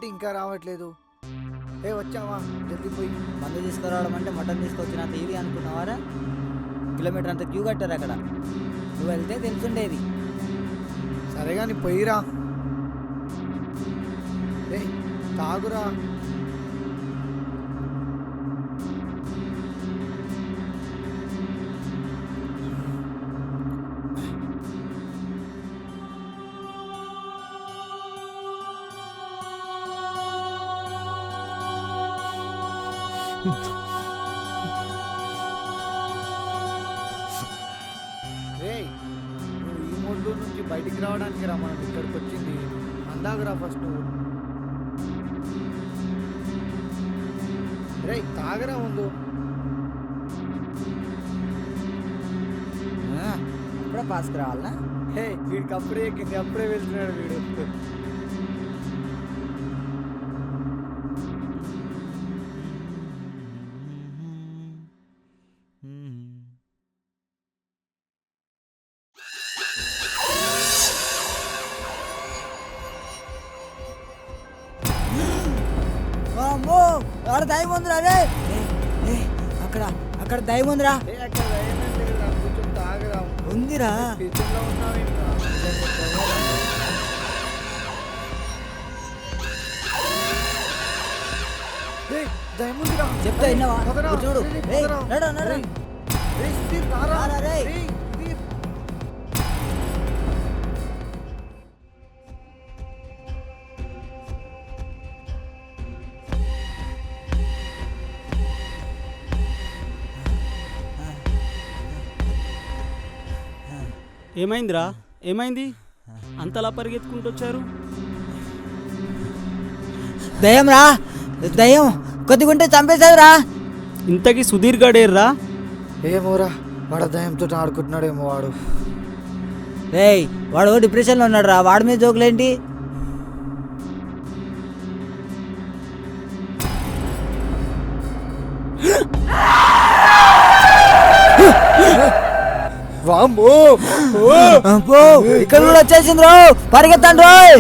ఏంటి ఇంకా రావట్లేదు? ఏ వచ్చావా? జల్దీ పోయి మందు తీసుకురావడం అంటే మటన్ తీసుకొచ్చినంత ఈజీ అనుకున్నావారా? కిలోమీటర్ అంత క్యూ కట్టారు అక్కడ. నువ్వు వెళ్తే తెలుసుండేది. సరే కానీ పోయిరా. ఏ తాగురా. నువ్వు ఈ మూడ్లో నుంచి బయటికి రావడానికి రా, మనం ఇక్కడికి వచ్చింది. అందాకరా ఫస్ట్ నువ్వు. రే తాగరా ముందు. అప్పుడే పాస్కి రావాలనా? హే వీడికి అప్పుడే ఎక్కింది, అప్పుడే వెళ్తున్నాడు వీడు. అక్కడ దయ్యం ఉందిరా. రే అక్కడ అక్కడ దయ్యం ఉందిరా. అక్కడ కొంచెం తాగరా. ఉందిరా. కిచెన్లో ఉన్నావు ఇంకా. దయ్యం ఉందిరా. చెప్తా విన్నావా? చూడు. ఏమైందిరా? ఏమైంది? అంతలా పరిగెత్తుకుంటూ వచ్చారు? దయ్యం రా. దయ్యం కొద్దిగుంటే చంపేశావురా. ఇంతకీ సుధీర్ గడేర్రా? ఏమోరా, వాడు దయ్యంతో ఆడుకుంటున్నాడేమో వాడు. రేయ్ వాడు డిప్రెషన్లో ఉన్నాడు రా. వాడి మీద జోకులేంటి? ఇక్కడ కూడా వచ్చేసింది రో. పరిగెత్తండి రోయ్.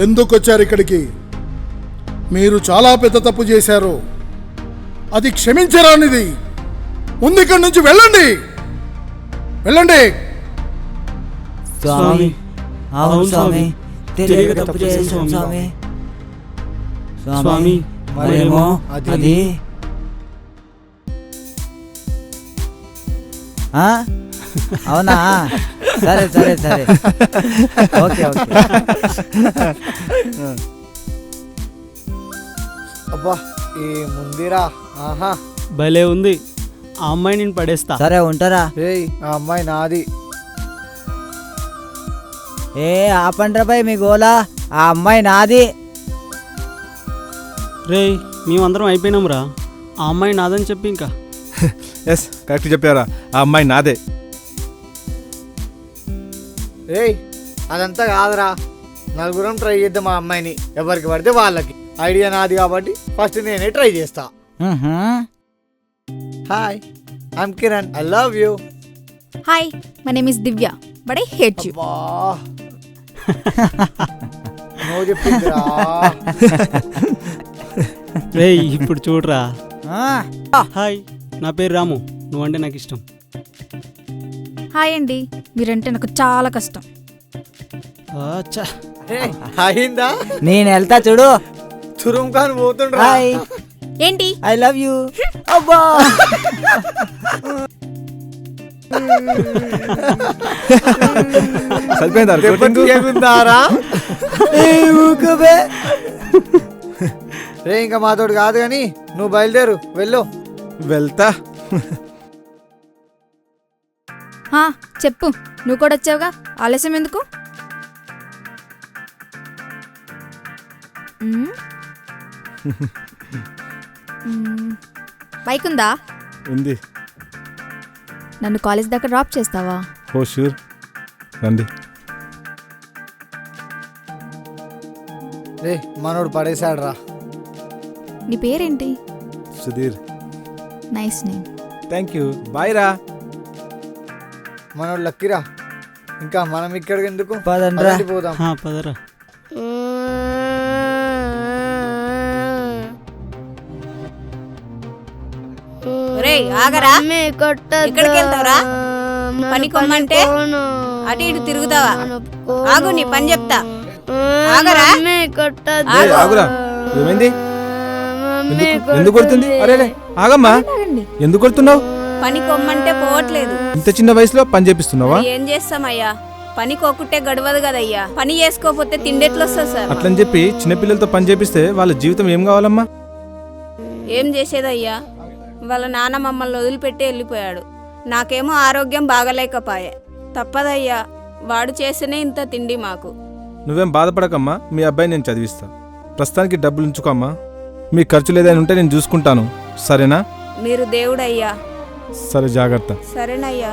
ఎందుకు వచ్చారు ఇక్కడికి? మీరు చాలా పెద్ద తప్పు చేశారు. అది క్షమించరానిది. ముందు ఇక్కడి నుంచి వెళ్ళండి, వెళ్ళండి. స్వామి అవును స్వామి, తెలియక తప్పు చేశాం స్వామి. స్వామి మరేమో అది అవునా? సరే సరే సరే, ఓకే ఓకే. అబ్బా ఏముందిరా. ఆహా భలే ఉంది. ఆ అమ్మాయి నేను పడేస్తా. సరే ఉంటారా? రేయ్ ఆ అమ్మాయి నాది. ఏ ఆపండ్రపై మీ గోలా. ఆ అమ్మాయి నాది. రేయ్ మేమందరం అయిపోయినాం రా. ఆ అమ్మాయి నాదని చెప్పి ఇంకా. ఎస్ కరెక్ట్ చెప్పారా, ఆ అమ్మాయి నాదే. రేయ్ అదంతా కాదురా, నలుగురం ట్రై చేద్దాం ఆ అమ్మాయిని. ఎవరికి పడితే వాళ్ళకి. ఐడియా నాది కాబట్టి ఫస్ట్ నేనే ట్రై చేస్తా. Hi I'm Kiran, I love you. Hi my name is Divya but I hate you. నువ్వు చెప్పిందిరా. రేయ్ ఇప్పుడు చూడరా. హాయ్ నా పేరు రాము, నువ్వంటే నాకు ఇష్టం. హాయ్ అండి, మీరంటే నాకు చాలా కష్టం. అయిందా? నేను వెళ్తా చూడు. తురుం కాని పోతుండ్రా. హాయ్ ఏంటి? I love you. అబ్బా సరిపోయిందారా? ఊకబే. రే ఇంకా మాతోడు కాదు కానీ నువ్వు బయలుదేరు, వెళ్ళు. వెళ్తా. చెప్పు, నువ్వు కూడా వచ్చావుగా, ఆలస్యం ఎందుకు? బైక్ ఉందా? ఉంది. నన్ను కాలేజ్ దాకా డ్రాప్ చేస్తావా? ఓ షూర్, రండి. రే మనోడు పడేశాడు రా. నీ పేరేంటి? Sudheer. Nice name. Thank you. Bye రా. మనోడు లక్కీరా. ఇంకా మనం ఇక్కడికి ఎందుకు? పదండ్రా. పదండి పోదాం. పదరా. ఒరేయ్ ఆగరా, ఎక్కడికి వెళ్తావురా? పని కొమ్మంటే అటు ఇటు తిరుగుతావా? ఆగు, నీ పని చెప్తా. ఆగరా. ఏయ్, ఆగురా. ఏమైంది? ఎందుకు కొడుతుంది? అరే ఆగమ్మా, ఎందుకు కొడుతున్నావు? పని కొమ్మంటే పోవట్లేదు. ఇంత చిన్న వయసులో పని చేపిస్తున్నావా? ఏం చేస్తామయ్యా, పని కోకుంటే గడవదు కదయ్యా. పని చేసుకోకపోతే తిండెట్లొస్తా సార్. అట్లని చెప్పి చిన్నపిల్లలతో పని చేపిస్తే వాళ్ళ జీవితం ఏం కావాలమ్మా? ఏం చేసేదయ్యా, వాళ్ళ నాన్న మమ్మల్ని వదిలిపెట్టి వెళ్ళిపోయాడు. నాకేమో ఆరోగ్యం బాగలేకపాయే. తప్పదయ్యా, వాడు చేస్తేనే ఇంత తిండి మాకు. నువ్వేం బాధపడకమ్మా, మీ అబ్బాయి నేను చదివిస్తా. ప్రస్తుతానికి డబ్బులు ఉంచుకోమ్మా. మీ ఖర్చులు ఏదైనా ఉంటే నేను చూసుకుంటాను, సరేనా? మీరు దేవుడయ్యా. సరే, జాగ్రత్త. సరేనయ్యా.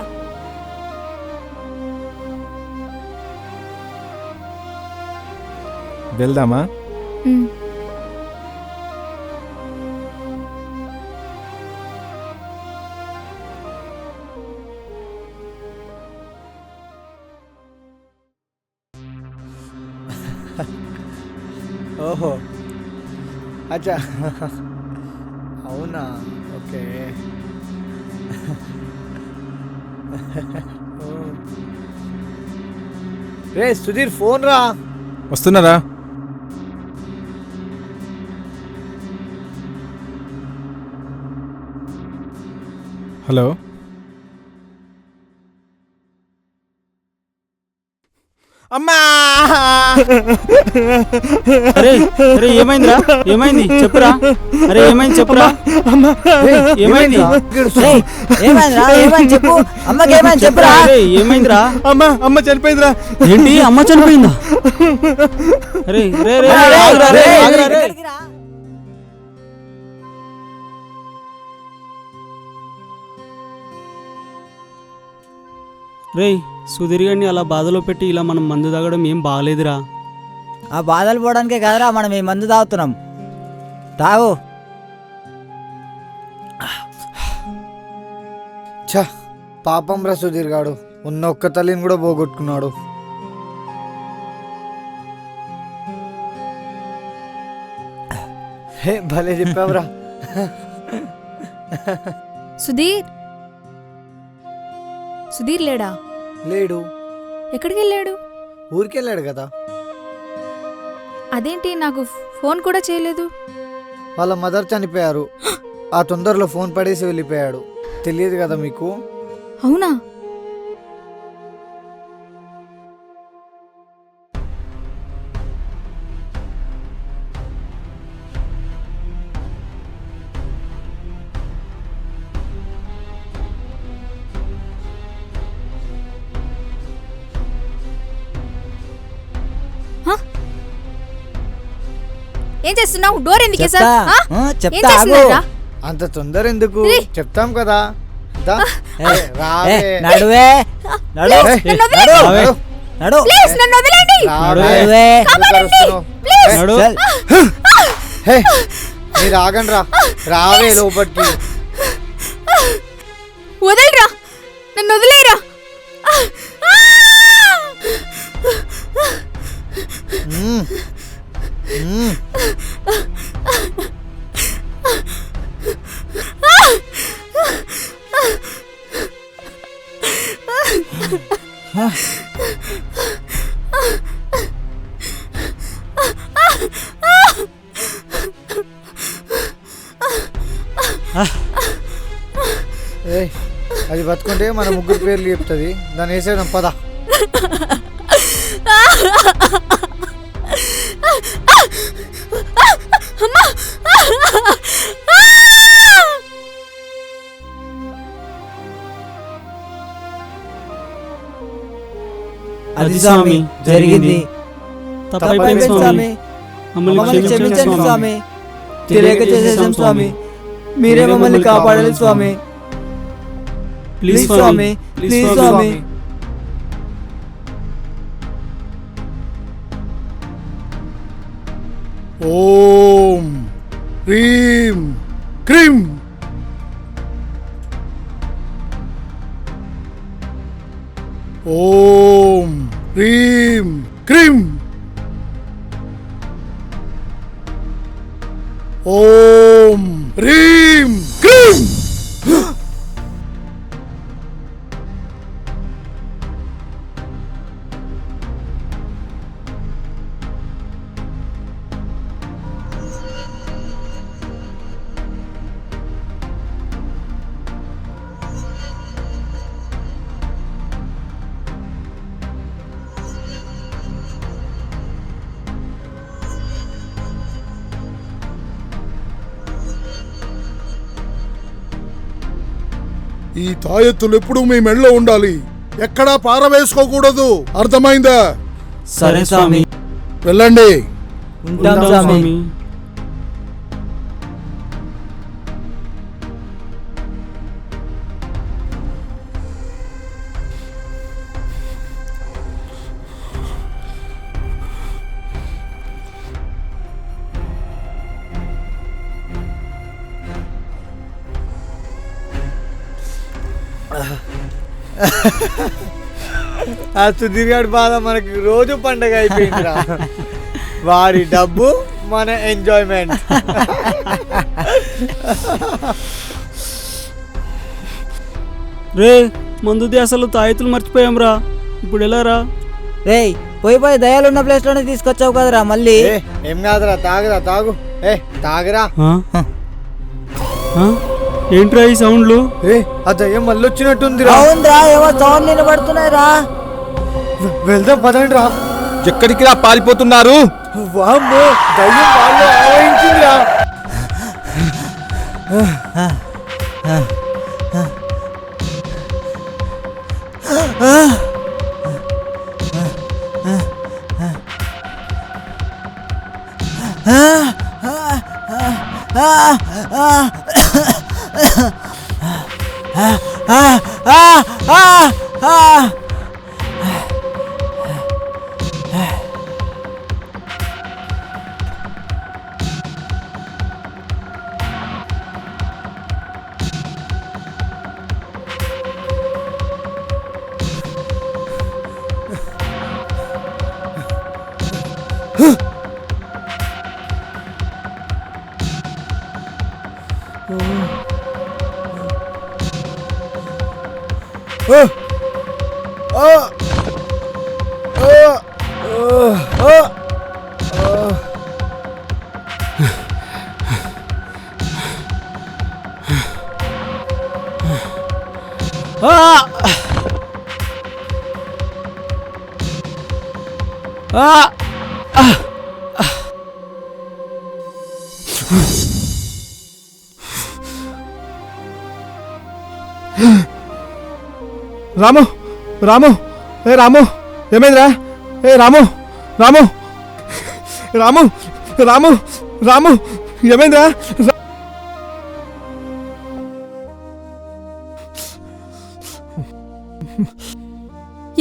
వెళ్దామా? ఓహో, అచ్చా, అవునా, ఓకే. రే సుధీర్, ఫోన్ రా. వస్తున్నారా? హలో. అమ్మా! అరే అరే, ఏమైందిరా? ఏమైంది చెప్పురా. అరే ఏమైంది చెప్పురా. ఏమైంది? ఏమైంది చెప్పు. అమ్మకి ఏమైంది చెప్పురా. అరే ఏమైందిరా? అమ్మ చనిపోయిందిరా. ఏంటి, అమ్మ చనిపోయిందా? అరే రే రే, ఆగురా రే, ఆగురా రే. రేయ్, సుధీర్ గారిని అలా బాధలో పెట్టి ఇలా మనం మందు తాగడం ఏం బాగలేదురా. ఆ బాధలు పోవడానికే కదరా మనం ఈ మందు తాగుతున్నాం. తాగు. ఛ, పాపం రా సుధీర్ గాడు, ఉన్న ఒక్క తల్లిని కూడా పోగొట్టుకున్నాడు. హే, భలే చెప్పావురా. సుధీర్ సుధీర్ లేడా? లేడు. ఎక్కడికి వెళ్ళాడు? ఊరికెళ్ళాడు కదా. అదేంటి, నాకు ఫోన్ కూడా చేయలేదు. వాళ్ళ మదర్ చనిపోయారు, ఆ తొందరలో ఫోన్ పడేసి వెళ్ళిపోయాడు. తెలియదు కదా మీకు? అవునా? ఏం చేస్తున్నావు? డోర్ ఎందుకు వేసావ్? ఏం చేస్తున్నారా? అంత తొందర ఎందుకు, రే. చెప్తాం కదా. దా. రావే. నడువే నడు హే, నడు రావే. నడు ప్లీజ్ నన్ను వదిలేండి. రావే. నడువే. ఎందుకు అరుస్తున్నావ్? ప్లీజ్. నడు. చల్. హే, మీరు ఆగండి రా. రావే లోపలికి. వదలరా, నన్ను వదిలేరా. మ్మ్. మ్మ్. ఏయ్, అది బతుకుంటే మన ముగ్గురు పేర్లు చెప్తుంది. దాన్ని వేసేద్దాం పద. అది స్వామి జరిగింది. తప్పైపోయింది స్వామి, మమ్మల్ని క్షమించండి స్వామి. తెలియక చేసేసాం స్వామి, మీరే మమ్మల్ని కాపాడాలి స్వామి. ప్లీజ్ స్వామి, స్వామి, ప్లీజ్ స్వామి. ఓం హ్రీం క్రీం. ఓం హ్రీం క్రీం. ఓం హ్రీం క్రీం. ఈ తాయెత్తులు ఎప్పుడు మీ మెడలో ఉండాలి, ఎక్కడా పారవేసుకోకూడదు, అర్థమైందా? సరే స్వామి. వెళ్ళండి. ఉంటాం స్వామి. ఆ సుధీర్ గారి బాధ మనకి రోజు పండగ అయిపోయిందిరా. వారి డబ్బు మన ఎంజాయ్మెంట్. రే మందు అసలు తాయెత్తులు మర్చిపోయాం రా, ఇప్పుడు ఎలా రా? రేయ్, పోయి దయాలున్న ప్లేస్ లోనే తీసుకొచ్చావు కదరా మళ్ళీ. ఏం కాదురా, తాగురా, తాగు. తాగరా. ఏంట్రా ఈ సౌండ్లు? ఆ దయ్యం మళ్ళీ వచ్చినట్టుందిరా. అవునరా, ఏమో సౌండ్ నిలబడుతున్నాయి రా. వెళ్దాం పదండి రా. ఎక్కడికి రా పారిపోతున్నారు? వామ్మో, దయ్యం వాళ్ళు ఆవహించిందిరా. రాము, రాము, రాము, ఏమైందిరా? రాము, రాము, రాము, రాము, రాము, ఏమైందిరా?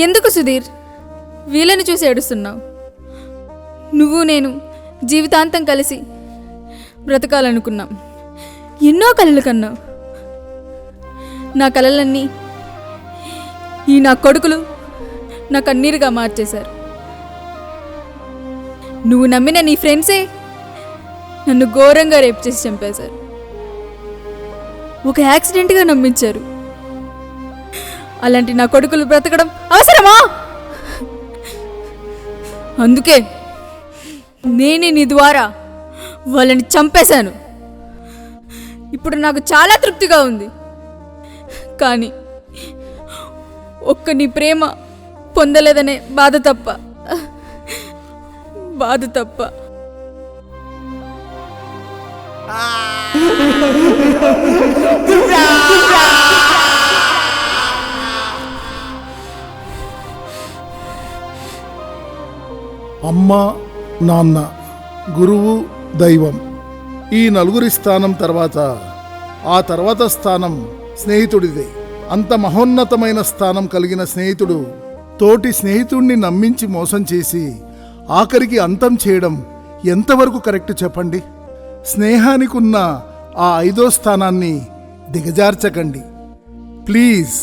ఎందుకు సుధీర్ వీళ్ళని చూసి ఏడుస్తున్నావు? నువ్వు నేను జీవితాంతం కలిసి బ్రతకాలనుకున్నాం. ఎన్నో కలలు కన్నావు. నా కలలన్నీ ఈ నా కొడుకులు నా కన్నీరుగా మార్చేశారు. నువ్వు నమ్మిన నీ ఫ్రెండ్సే నన్ను ఘోరంగా రేప్ చేసి చంపేశారు. ఒక యాక్సిడెంట్గా నమ్మించారు. అలాంటి నా కొడుకులు బ్రతకడం అవసరమా? అందుకే నేనే నీ ద్వారా వాళ్ళని చంపేశాను. ఇప్పుడు నాకు చాలా తృప్తిగా ఉంది. కానీ ఒక్క నీ ప్రేమ పొందలేదనే బాధ తప్ప. అమ్మ, నాన్న, గురువు, దైవం. ఈ నలుగురి స్థానం తర్వాత ఆ తర్వాత స్థానం స్నేహితుడిదే. అంత మహోన్నతమైన స్థానం కలిగిన స్నేహితుడు తోటి స్నేహితుణ్ణి నమ్మించి మోసం చేసి ఆఖరికి అంతం చేయడం ఎంతవరకు కరెక్ట్ చెప్పండి? స్నేహానికున్న ఆ 5వ స్థానాన్ని దిగజార్చకండి ప్లీజ్.